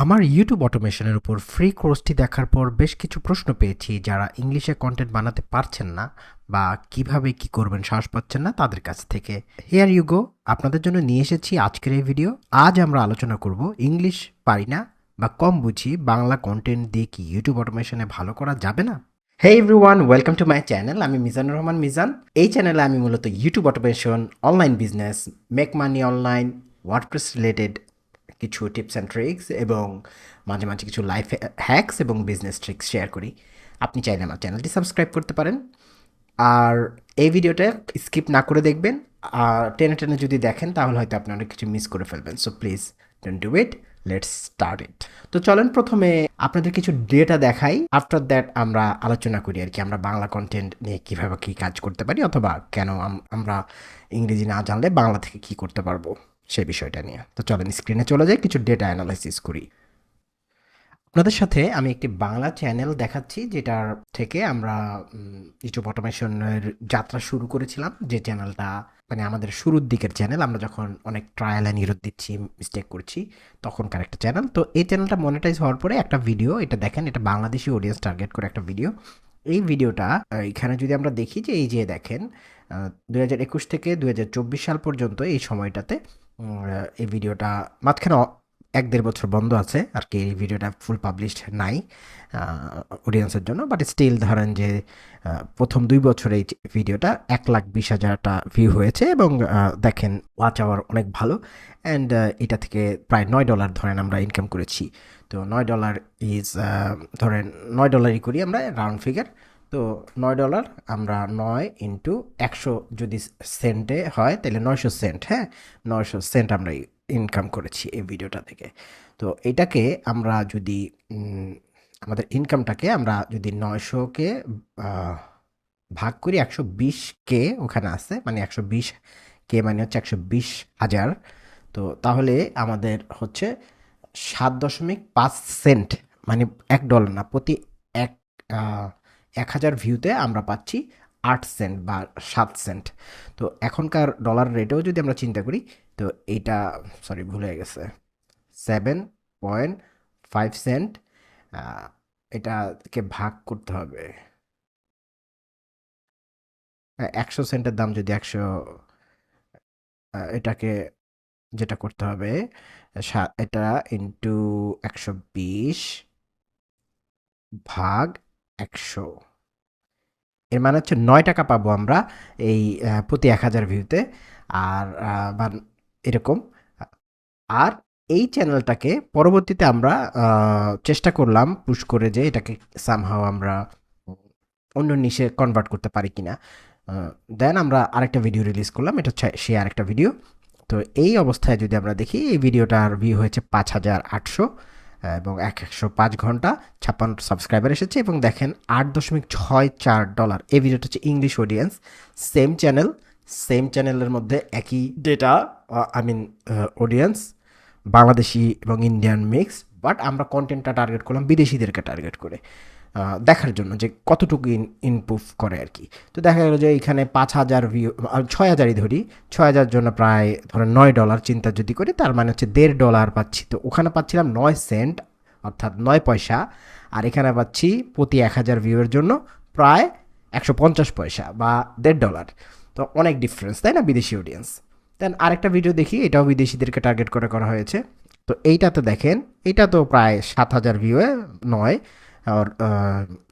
আমার ইউটিউব অটোমেশনের উপর ফ্রি কোর্সটি দেখার পর বেশ কিছু প্রশ্ন পেয়েছি যারা ইংলিশে কন্টেন্ট বানাতে পারছেন না বা কিভাবে কি করবেন সাহস পাচ্ছেন না তাদের কাছ থেকে। হিয়ার ইউ গো, আপনাদের জন্য নিয়ে এসেছি আজকের এই ভিডিও। আজ আমরা আলোচনা করব ইংলিশ পারি না বা কম বুঝি বাংলা কন্টেন্ট দিয়ে কি ইউটিউব অটোমেশনে ভালো করা যাবে না। Hey everyone, welcome to my channel. আমি মিজানুর রহমান মিজান। এই চ্যানেলে আমি মূলত YouTube automation, online business, make money online, WordPress related কিছু টিপস অ্যান্ড ট্রিক্স এবং মাঝে মাঝে কিছু লাইফ হ্যাকস এবং বিজনেস ট্রিক্স শেয়ার করি। আপনি চাইলে আমার চ্যানেলটি সাবস্ক্রাইব করতে পারেন। আর এই ভিডিওটা স্কিপ না করে দেখবেন। আর টেনে টেনে যদি দেখেন তাহলে হয়তো আপনি অনেক কিছু মিস করে ফেলবেন। So please don't do it, let's start it. তো চলেন প্রথমে আপনাদের কিছু ডেটা দেখাই, আফটার দ্যাট আমরা আলোচনা করি আর কি আমরা বাংলা কন্টেন্ট নিয়ে কীভাবে কী কাজ করতে পারি অথবা কেন আমরা ইংরেজি না জানলে বাংলা থেকে কী করতে পারবো সেই বিষয়টা নিয়ে। তো চলেন স্ক্রিনে চলে যাই, কিছু ডেটা অ্যানালাইসিস করি। আপনাদের সাথে আমি একটি বাংলা চ্যানেল দেখাচ্ছি যেটার থেকে আমরা ইউটিউব অটোমেশনের যাত্রা শুরু করেছিলাম। যে চ্যানেলটা মানে আমাদের শুরুর দিকের চ্যানেল, আমরা যখন অনেক ট্রায়াল অ্যান্ড ইরর দিচ্ছি, মিস্টেক করছি, তখনকার একটা চ্যানেল। তো এই চ্যানেলটা মনিটাইজ হওয়ার পরে একটা ভিডিও, এটা দেখেন, এটা বাংলাদেশি অডিয়েন্স টার্গেট করে একটা ভিডিও। এই ভিডিওটা এখানে যদি আমরা দেখি যে এই যে দেখেন 2021 থেকে 2024 সাল পর্যন্ত এই সময়টাতে এই ভিডিওটা মাঝখানে 1-1.5 বছর বন্ধ আছে আর কি। এই ভিডিওটা ফুল পাবলিশড নাই অডিয়েন্সের জন্য, বাট স্টিল ধরেন যে প্রথম 2 বছরে এই ভিডিওটা 1,20,000টা ভিউ হয়েছে এবং দেখেন ওয়াচ আওয়ার অনেক ভালো। অ্যান্ড এটা থেকে প্রায় $9 ধরেন আমরা ইনকাম করেছি। তো $9 ইজ ধরেন $9ই করি আমরা রাউন্ড ফিগার। তো $9 আমরা 9 ইন্টু 100 যদি সেন্টে হয় তাহলে 900 সেন্ট। হ্যাঁ, 900 সেন্ট আমরা ইনকাম করেছি এই ভিডিওটা থেকে। তো এটাকে আমরা যদি আমাদের ইনকামটাকে আমরা যদি 900কে ভাগ করি 120K, ওখানে আছে মানে 120K মানে হচ্ছে 120,000। তো তাহলে আমাদের হচ্ছে 7.5 সেন্ট, মানে $1 না, প্রতি এক 1,000 ভিউতে আমরা পাচ্ছি 8 সেন্ট বা 7 সেন্ট। তো এখনকার ডলার রেটেও যদি আমরা চিন্তা করি, তো এইটা সরি ভুল হয়ে গেছে, 7.5 সেন্ট। এটাকে ভাগ করতে হবে 100 সেন্টের দাম যদি 100, এটাকে যেটা করতে হবে এটা ইন্টু 120 ভাগ 100, এর মানে হচ্ছে $9 পাবো আমরা এই প্রতি 1,000 ভিউতে। আর বা এরকম। আর এই চ্যানেলটাকে পরবর্তীতে আমরা চেষ্টা করলাম পুশ করে যে এটাকে সামহাও আমরা অন্য নিশে কনভার্ট করতে পারি কিনা। দেন আমরা আরেকটা ভিডিও রিলিজ করলাম, এটা হচ্ছে সে আরেকটা ভিডিও। তো এই অবস্থায় যদি আমরা দেখি এই ভিডিওটার ভিউ হয়েছে 5,800 এবং 105 ঘন্টা 56 সাবস্ক্রাইবার এসেছে এবং দেখেন $8.64। এই ভিডিওটা হচ্ছে English audience, same channel, same চ্যানেলের মধ্যে একই data, I mean audience Bangladeshi এবং ইন্ডিয়ান মিক্স, বাট আমরা কন্টেন্টটা টার্গেট করলাম বিদেশিদেরকে টার্গেট করে দেখার জন্য যে কতটুকু ইমপ্রুভ করে আর কি। তো দেখা গেল যে এখানে 5,000 ভিউ, 6,000ই ধরি, 6,000 জন্য প্রায় ধরেন $9 চিন্তা যদি করি, তার মানে হচ্ছে $1.5 পাচ্ছি। তো ওখানে পাচ্ছিলাম 9 সেন্ট অর্থাৎ 9 পয়সা, আর এখানে পাচ্ছি প্রতি 1,000 ভিউয়ের জন্য প্রায় 150 পয়সা বা $1.5। তো অনেক ডিফারেন্স, তাই না, বিদেশি অডিয়েন্স। দেন আরেকটা ভিডিও দেখি, এটাও বিদেশিদেরকে টার্গেট করে করা হয়েছে। তো এইটাতে দেখেন, এটা তো প্রায় 7,000 ভিউয়ে নয়, আর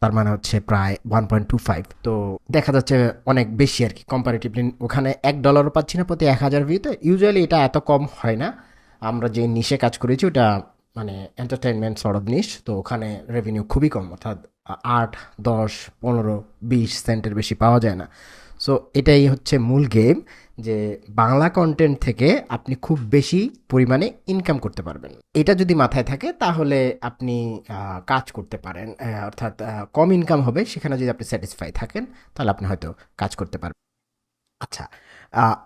তার মানে হচ্ছে প্রায় 1.25। তো দেখা যাচ্ছে অনেক বেশি আর কি কম্পারেটিভলি। ওখানে $1 পাচ্ছি না প্রতি 1,000 ভিউতে। ইউজুয়ালি এটা এত কম হয় না। আমরা যে নিশে কাজ করেছি ওটা মানে এন্টারটেনমেন্ট সর্ট অফ নিশ, তো ওখানে রেভিনিউ খুবই কম, অর্থাৎ 8, 10, 15, 20 সেন্টের বেশি পাওয়া যায় না। সো এটাই হচ্ছে মূল গেম, যে বাংলা কন্টেন্ট থেকে আপনি খুব বেশি পরিমাণে ইনকাম করতে পারবেন। এটা যদি মাথায় থাকে তাহলে আপনি কাজ করতে পারেন, অর্থাৎ কম ইনকাম হবে সেখানে যদি আপনি স্যাটিসফাই থাকেন তাহলে আপনি হয়তো কাজ করতে পারবেন। আচ্ছা, আহ,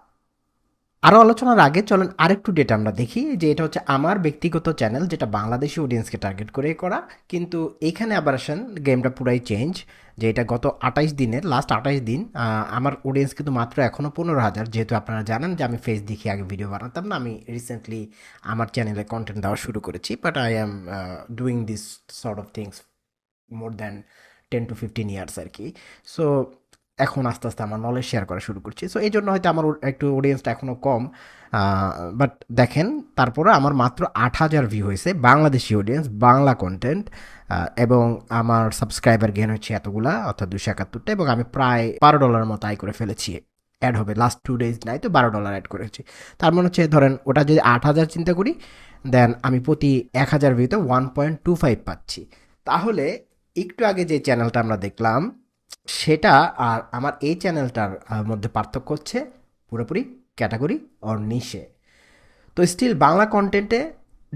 আরও আলোচনার আগে চলেন আরেকটু ডেটা আমরা দেখি যে এটা হচ্ছে আমার ব্যক্তিগত চ্যানেল যেটা বাংলাদেশি অডিয়েন্সকে টার্গেট করে করা, কিন্তু এখানে আবার আসেন গেমটা পুরাই চেঞ্জ, যে এটা গত 28 দিনের লাস্ট 28 দিন আমার অডিয়েন্স কিন্তু মাত্র এখনও 15,000। যেহেতু আপনারা জানেন যে আমি ফেস দেখি আগে ভিডিও বানাতাম না, আমি রিসেন্টলি আমার চ্যানেলে কন্টেন্ট দেওয়া শুরু করেছি, but I am doing this sort of things more than 10 to 15 years আর কি। সো এখন আস্তে আস্তে আমার নলেজ শেয়ার করা শুরু করছি, সো এই জন্য হয়তো আমার একটু অডিয়েন্সটা এখনও কম। বাট দেখেন তারপরে আমার মাত্র 8,000 ভিউ হয়েছে, বাংলাদেশি অডিয়েন্স, বাংলা কন্টেন্ট, এবং আমার সাবস্ক্রাইবার গেন হচ্ছে এতগুলা, অর্থাৎ 271টা, এবং আমি প্রায় $12 মতো আয় করে ফেলেছি। অ্যাড হবে লাস্ট 2 ডেজ নাই তো $12 অ্যাড করেছি। তার মানে হচ্ছে ধরেন ওটা যদি 8,000 চিন্তা করি, দেন আমি প্রতি 1,000 ভিউতে 1.25 পাচ্ছি। তাহলে একটু আগে যে চ্যানেলটা আমরা দেখলাম সেটা আর আমার এই চ্যানেলটার মধ্যে পার্থক্য হচ্ছে পুরোপুরি ক্যাটাগরি অর নিশে। তো স্টিল বাংলা কন্টেন্টে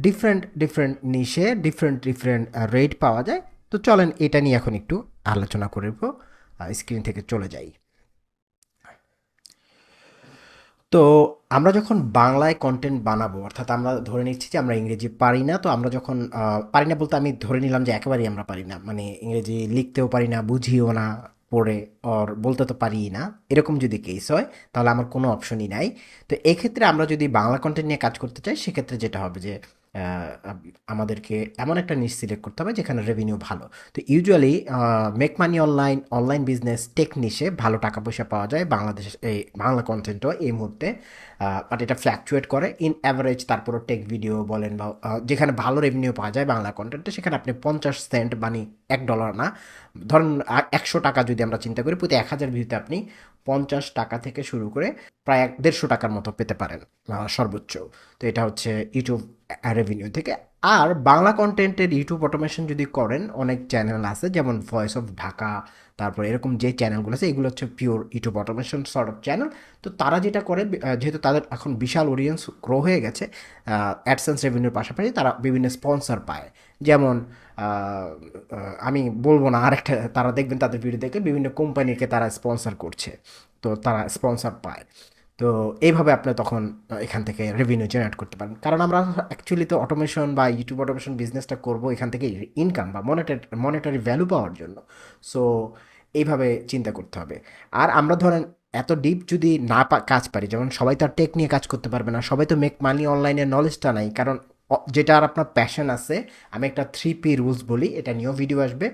different different niche different different rate পাওয়া যায়। তো চলেন এটা নিয়ে এখন একটু আলোচনা করব, স্ক্রিন থেকে চলে যাই। তো আমরা যখন বাংলায় কন্টেন্ট বানাবো, অর্থাৎ আমরা ধরে নিচ্ছি যে আমরা ইংরেজি পারি না, তো আমরা যখন পারি না বলতে আমি ধরে নিলাম যে একেবারেই আমরা পারি না, মানে ইংরেজি লিখতেও পারি না, বুঝিও না, পড়ে আর বলতে তো পারি না, এরকম যদি কেস হয় তাহলে আমার কোনো অপশনই নাই। তো এক্ষেত্রে আমরা যদি বাংলা কন্টেন্ট নিয়ে কাজ করতে চাই, সেক্ষেত্রে যেটা হবে যে আমাদেরকে এমন একটা নিশ সিলেক্ট করতে হবে যেখানে রেভিনিউ ভালো। তো usually make money online, online business, tech niche ভালো টাকা পয়সা পাওয়া যায় বাংলাদেশে, এই বাংলা কন্টেন্টও এই মুহূর্তে। বাট এটা ফ্ল্যাকচুয়েট করে ইন অ্যাভারেজ। তারপরও টেক ভিডিও বলেন বা যেখানে ভালো রেভিনিউ পাওয়া যায় বাংলা কন্টেন্টে, সেখানে আপনি 50 সেন্ট মানে $1 না, ধরেন 100 টাকা যদি আমরা চিন্তা করি, প্রতি 1,000 ভিউতে আপনি 50 টাকা থেকে শুরু করে প্রায় 150 টাকার মতো পেতে পারেন সর্বোচ্চ। তো এটা হচ্ছে ইউটিউব রেভিনিউ থেকে। আর বাংলা কন্টেন্টের ইউটিউব অটোমেশন যদি করেন, অনেক চ্যানেল আছে যেমন ভয়েস অফ ঢাকা, তারপর এরকম যে চ্যানেলগুলো আছে এগুলো হচ্ছে pure YouTube automation sort of channel. তো তারা যেটা করে, যেহেতু তাদের এখন বিশাল অডিয়েন্স গ্রো হয়ে গেছে, অ্যাডসেন্স রেভিনিউর পাশাপাশি তারা বিভিন্ন স্পন্সর পায়। যেমন আমি বলবো না আরেকটা, তারা দেখবেন তাদের ভিডিও দেখে বিভিন্ন কোম্পানিকে তারা স্পন্সর করছে, তো তারা স্পন্সর পায়। তো এইভাবে আপনি তখন এখান থেকে রেভিনিউ জেনারেট করতে পারেন, কারণ আমরা অ্যাকচুয়ালি তো অটোমেশন বা ইউটিউব অটোমেশন বিজনেসটা করব এখান থেকে ইনকাম বা মনিটারি ভ্যালু পাওয়ার জন্য। সো এইভাবে চিন্তা করতে হবে। আর আমরা ধরেন এত ডিপ যদি না কাজ পারি, যেমন সবাই তো আর টেক নিয়ে কাজ করতে পারবে না, সবাই তো মেক মানি অনলাইনের নলেজটা নাই, কারণ যেটা আর আপনার প্যাশন আছে, আমি একটা 3P রুলস বলি, এটা নিয়েও ভিডিও আসবে।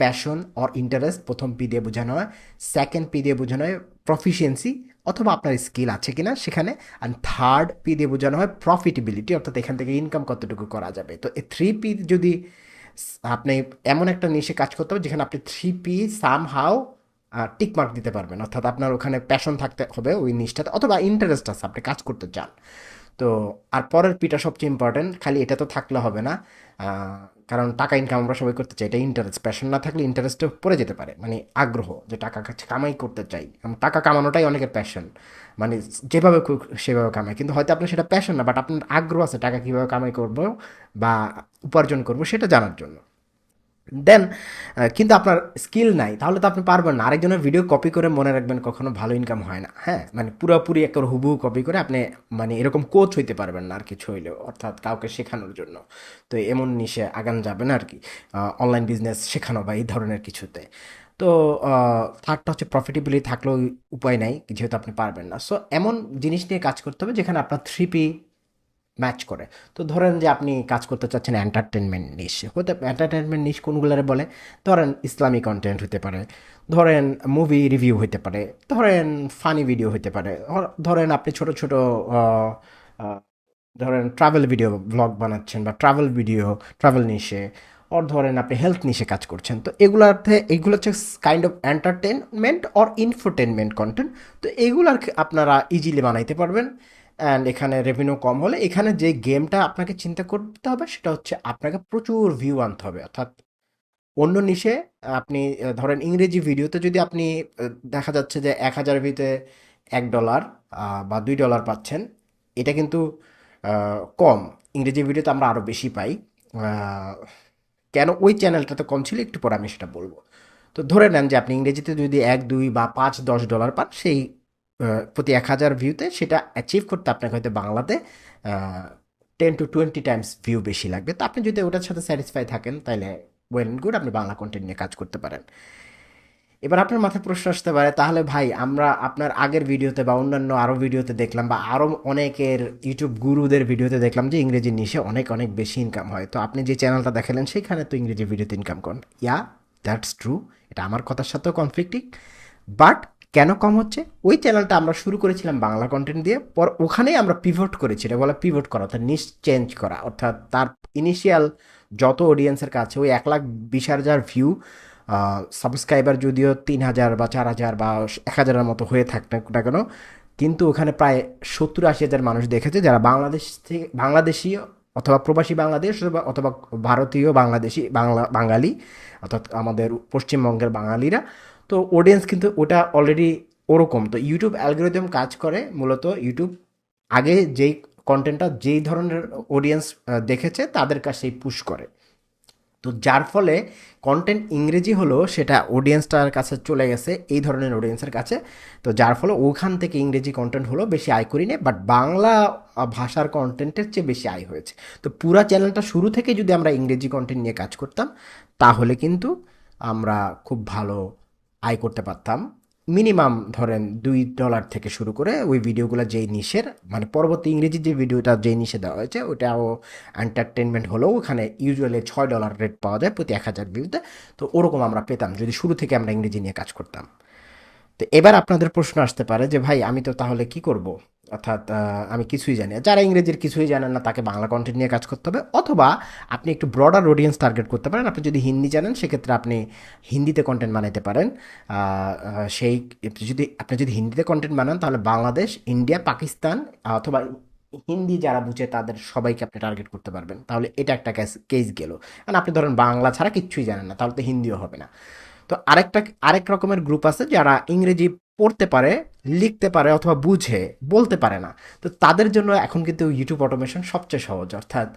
প্যাশন অর ইন্টারেস্ট প্রথম পি দিয়ে বোঝানো হয়, সেকেন্ড পি দিয়ে বোঝানো হয় প্রফিসিয়েন্সি অথবা আপনার স্কিল আছে কিনা সেখানে, আর থার্ড পি দিয়ে বোঝানো হয় প্রফিটেবিলিটি, অর্থাৎ এখান থেকে ইনকাম কতটুকু করা যাবে। তো এই 3P যদি আপনি এমন একটা নিশে কাজ করতে হবে যেখানে আপনি 3P some how tick mark দিতে পারবেন, অর্থাৎ আপনার ওখানে প্যাশন থাকতে হবে ওই নিশটাতে, অথবা ইন্টারেস্ট আছে, আপনি কাজ করতে চান। তো আর পরের পিটা সবচেয়ে ইম্পর্টেন্ট, খালি এটা তো থাকলে হবে না, কারণ টাকা ইনকাম আমরা সবাই করতে চাই, এটা ইন্টারেস্ট, প্যাশন না থাকলে ইন্টারেস্টে পড়ে যেতে পারে, মানে আগ্রহ যে টাকা কাছে কামাই করতে চাই, টাকা কামানোটাই অনেকের প্যাশন, মানে যেভাবে সেভাবে কামাই, কিন্তু হয়তো আপনার সেটা প্যাশন না, বাট আপনার আগ্রহ আছে টাকা কীভাবে কামাই করবো বা উপার্জন করবো সেটা জানার জন্য। দেন কিন্তু আপনার স্কিল নাই, তাহলে তো আপনি পারবেন না। আরেকজনের ভিডিও কপি করে মনে রাখবেন কখনো ভালো ইনকাম হয় না, হ্যাঁ, মানে পুরোপুরি একটা হুবহু কপি করে আপনি মানে এরকম কোচ হইতে পারবেন না আর কিছু হইলেও, অর্থাৎ কাউকে শেখানোর জন্য। তো এমন নিশে আগান যাবে না আর কি, অনলাইন বিজনেস শেখানো বা এই ধরনের কিছুতে। তো থার্ডটা হচ্ছে প্রফিটেবিলিটি থাকলেও উপায় নাই যেহেতু আপনি পারবেন না। সো এমন জিনিস নিয়ে কাজ করতে হবে যেখানে আপনার 3P ম্যাচ করে। তো ধরেন যে আপনি কাজ করতে চাচ্ছেন এন্টারটেনমেন্ট নিশ, হতে এন্টারটেনমেন্ট নিশ কোনগুলারে বলে, ধরেন ইসলামী কন্টেন্ট হতে পারে, ধরেন মুভি রিভিউ হতে পারে, ধরেন ফানি ভিডিও হতে পারে, ধরেন আপনি ছোট ছোট আহ, আহ, ধরেন ট্রাভেল ভিডিও ব্লগ বানাচ্ছেন বা ট্রাভেল ভিডিও, ট্রাভেল নিশে, ওর ধরেন আপনি হেলথ নিশে কাজ করছেন। তো এগুলাতে এগুলো হচ্ছে kind of entertainment or infotainment content. তো এগুলার আপনারা ইজিলি বানাইতে পারবেন, অ্যান্ড এখানে রেভিনিউ কম হলে এখানে যে গেমটা আপনাকে চিন্তা করতে হবে সেটা হচ্ছে আপনাকে প্রচুর ভিউ আনতে হবে, অর্থাৎ অন্য নিশে আপনি ধরেন ইংরেজি ভিডিওতে যদি আপনি দেখা যাচ্ছে যে 1,000 ভিউতে $1 বা $2 পাচ্ছেন, এটা কিন্তু কম। ইংরেজি ভিডিওতে আমরা আরও বেশি পাই। আহ, কেন ওই চ্যানেলটাতে কম ছিল একটু পরে আমি সেটা বলবো। তো ধরে নেন যে আপনি ইংরেজিতে যদি 1, 2 বা 5, $10 পান, সেই প্রতি 1000 ভিউতে সেটা অ্যাচিভ করতে আপনাকে হয়তো বাংলাতে 10 to 20 টাইমস ভিউ বেশি লাগবে। তো আপনি যদি ওটার সাথে স্যাটিসফাই থাকেন তাহলে ওয়েল এন্ড গুড, আপনি বাংলা কন্টেন্ট নিয়ে কাজ করতে পারেন। এবার আপনার মাথায় প্রশ্ন আসতে পারে, তাহলে ভাই আমরা আপনার আগের ভিডিওতে বা অন্যান্য আরও ভিডিওতে দেখলাম বা আরও অনেকের ইউটিউব গুরুদের ভিডিওতে দেখলাম যে ইংরেজি নিশে অনেক অনেক বেশি ইনকাম হয়, তো আপনি যে চ্যানেলটা দেখালেন সেখানে তো ইংরেজি ভিডিওতে ইনকাম করেন। ইয়া, দ্যাটস ট্রু, এটা আমার কথার সাথেও কনফ্লিক্টিং। বাট কেন কম হচ্ছে? ওই চ্যানেলটা আমরা শুরু করেছিলাম বাংলা কন্টেন্ট দিয়ে, পর ওখানেই আমরা পিভট করেছি, এটা বলে পিভট করা, অর্থাৎ নিশ চেঞ্জ করা, অর্থাৎ তার ইনিশিয়াল যত অডিয়েন্সের কাছে ওই 1,20,000 ভিউ, সাবস্ক্রাইবার যদিও 3,000 বা 4,000 বা 1,000-এর মতো হয়ে থাকতে না কেন, কিন্তু ওখানে প্রায় 70-80 হাজার মানুষ দেখেছে যারা বাংলাদেশ থেকে, বাংলাদেশি অথবা প্রবাসী বাংলাদেশ অথবা ভারতীয় বাংলাদেশি বাঙালি, অর্থাৎ আমাদের পশ্চিমবঙ্গের বাঙালিরা। তো অডিয়েন্স কিন্তু ওটা অলরেডি ওরকম। তো ইউটিউব অ্যালগোরিদম কাজ করে মূলত, ইউটিউব আগে যেই কন্টেন্টটা যেই ধরনের অডিয়েন্স দেখেছে তাদের কাছেই পুশ করে। তো যার ফলে কন্টেন্ট ইংরেজি হলো সেটা অডিয়েন্সটার কাছে চলে গেছে এই ধরনের অডিয়েন্সের কাছে। তো যার ফলে ওখান থেকে ইংরেজি কন্টেন্ট হলো বেশি আয় করি নেই, বাট বাংলা ভাষার কন্টেন্টের চেয়ে বেশি আয় হয়েছে। তো পুরা চ্যানেলটা শুরু থেকে যদি আমরা ইংরেজি কন্টেন্ট নিয়ে কাজ করতাম তাহলে কিন্তু আমরা খুব ভালো আয় করতে পারতাম। মিনিমাম ধরেন $2 থেকে শুরু করে ওই ভিডিওগুলো যেই নিশের, মানে পরবর্তী ইংরেজি যে ভিডিওটা যেই নিশে দেওয়া হয়েছে ওটাও এন্টারটেনমেন্ট হলেও ওখানে ইউজুয়ালি $6 রেট পাওয়া যায় প্রতি 1000 ভিউতে। তো ওরকম আমরা পেতাম যদি শুরু থেকে আমরা ইংরেজি নিয়ে কাজ করতাম। তো এবার আপনাদের প্রশ্ন আসতে পারে যে ভাই আমি তো তাহলে কি করব, অর্থাৎ আমি কিছুই জানি না। যারা ইংরেজির কিছুই জানেন না তাকে বাংলা কন্টেন্ট নিয়ে কাজ করতে হবে, অথবা আপনি একটু ব্রডার অডিয়েন্স টার্গেট করতে পারেন। আপনি যদি হিন্দি জানেন সেক্ষেত্রে আপনি হিন্দিতে কন্টেন্ট বানাইতে পারেন। সেই আপনি যদি হিন্দিতে কন্টেন্ট বানান তাহলে বাংলাদেশ, ইন্ডিয়া, পাকিস্তান অথবা হিন্দি যারা বুঝে তাদের সবাইকে আপনি টার্গেট করতে পারবেন। তাহলে এটা একটা কেস গেল। কারণ আপনি ধরেন বাংলা ছাড়া কিচ্ছুই জানেন না, তাহলে তো হিন্দিও হবে না। তো আরেক রকমের গ্রুপ আছে যারা ইংরেজি পড়তে পারে, লিখতে পারে অথবা বুঝে, বলতে পারে না। তো তাদের জন্য এখন কিন্তু ইউটিউব অটোমেশন সবচেয়ে সহজ। অর্থাৎ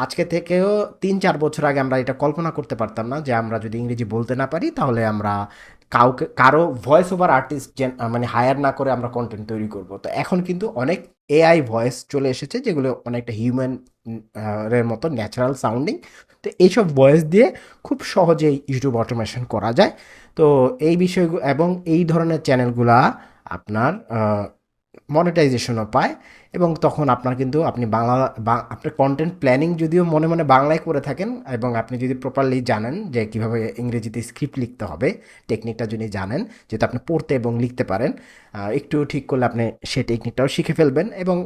আজকে থেকেও 3-4 বছর আগে আমরা এটা কল্পনা করতে পারতাম না যে আমরা যদি ইংরেজি বলতে না পারি তাহলে আমরা কারো ভয়েস ওভার আর্টিস্ট মানে হায়ার না করে আমরা কন্টেন্ট তৈরি করব। তো এখন কিন্তু অনেক এআই ভয়েস চলে এসেছে যেগুলো অনেকটা হিউম্যান এর মতো ন্যাচারাল সাউন্ডিং। তো এইসব ভয়েস দিয়ে খুব সহজেই ইউটিউব অটোমেশন করা যায়। তো এই বিষয়গুলো এবং এই ধরনের চ্যানেলগুলা আপনার মনিটাইজেশনও পায়, এবং তখন আপনার কিন্তু আপনি আপনার কন্টেন্ট প্ল্যানিং যদিও মনে মনে বাংলায় করে থাকেন, এবং আপনি যদি প্রপারলি জানেন যে কীভাবে ইংরেজিতে স্ক্রিপ্ট লিখতে হবে, টেকনিকটা যদি জানেন, যেহেতু আপনি পড়তে এবং লিখতে পারেন, একটু ঠিক করলে আপনি সেই টেকনিকটাও শিখে ফেলবেন। এবং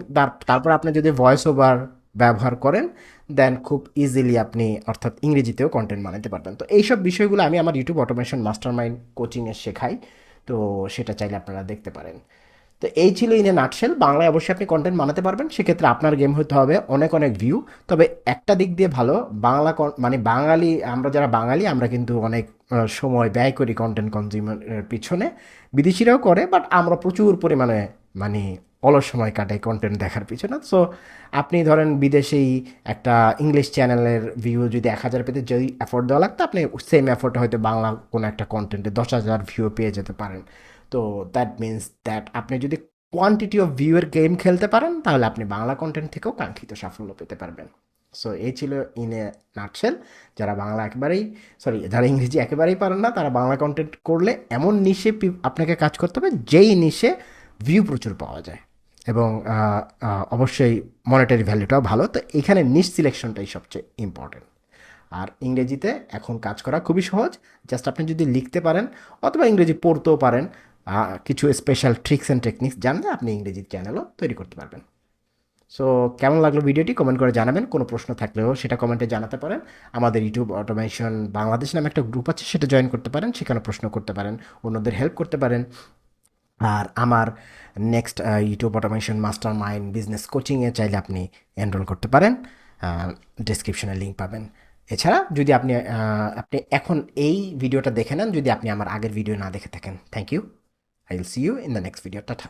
তারপর আপনি যদি ভয়েস ওভার ব্যবহার করেন দেন খুব ইজিলি আপনি অর্থাৎ ইংরেজিতেও কন্টেন্ট বানাতে পারবেন। তো এইসব বিষয়গুলো আমি আমার ইউটিউব অটোমেশন মাস্টারমাইন্ড কোচিংয়ে শেখাই, তো সেটা চাইলে আপনারা দেখতে পারেন। তো এই ছিল ইন এ নাটশেল। বাংলায় অবশ্যই আপনি কন্টেন্ট বানাতে পারবেন, সেক্ষেত্রে আপনার গেম হতে হবে অনেক অনেক ভিউ। তবে একটা দিক দিয়ে ভালো, বাংলা মানে বাঙালি, আমরা যারা বাঙালি আমরা কিন্তু অনেক সময় ব্যয় করি কন্টেন্ট কনজিউমারের পিছনে, বিদেশিরাও করে, বাট আমরা প্রচুর পরিমাণে মানে অলস সময় কাটাই কন্টেন্ট দেখার পিছনে। সো আপনি ধরেন বিদেশেই একটা ইংলিশ চ্যানেলের ভিউ যদি 1000 পেতে যদি এফোর্ট দেওয়া লাগতো, আপনি সেম এফোর্টে হয়তো বাংলা কোনো একটা কন্টেন্টে 10,000 ভিউ পেয়ে যেতে পারেন। তো দ্যাট মিনস দ্যাট আপনি যদি কোয়ান্টিটি অফ ভিউয়ের গেম খেলতে পারেন তাহলে আপনি বাংলা কন্টেন্ট থেকেও কাঙ্ক্ষিত সাফল্য পেতে পারবেন। সো এই ছিল ইন এ নাটশেল। যারা বাংলা একেবারেই যারা ইংরেজি একেবারেই পারেন না তারা বাংলা কন্টেন্ট করলে এমন নিশে আপনাকে কাজ করতে হবে যেই নিশে ভিউ প্রচুর পাওয়া যায়, এবং অবশ্যই মনিটারি ভ্যালুটাও ভালো। তো এখানে নিশ সিলেকশনটাই সবচেয়ে ইম্পর্টেন্ট। আর ইংরেজিতে এখন কাজ করা খুবই সহজ, জাস্ট আপনি যদি লিখতে পারেন অথবা ইংরেজি পড়তেও পারেন, কিছু স্পেশাল ট্রিক্স অ্যান্ড টেকনিক্স জানলে আপনি ইংরেজির চ্যানেলও তৈরি করতে পারবেন। সো কেমন লাগলো ভিডিওটি কমেন্ট করে জানাবেন। কোনো প্রশ্ন থাকলেও সেটা কমেন্টে জানাতে পারেন। আমাদের ইউটিউব অটোমেশন বাংলাদেশ নামে একটা গ্রুপ আছে, সেটা জয়েন করতে পারেন, সেখানে প্রশ্ন করতে পারেন, অন্যদের হেল্প করতে পারেন। আর আমার next YouTube automation master mind business কোচিংয়ে চাইলে আপনি এনরোল করতে পারেন, ডিসক্রিপশনে লিঙ্ক পাবেন। এছাড়া যদি আপনি এখন এই ভিডিওটা দেখে নেন যদি আপনি আমার আগের ভিডিও না দেখে থাকেন, thank you. I will see you in the next video. Tata.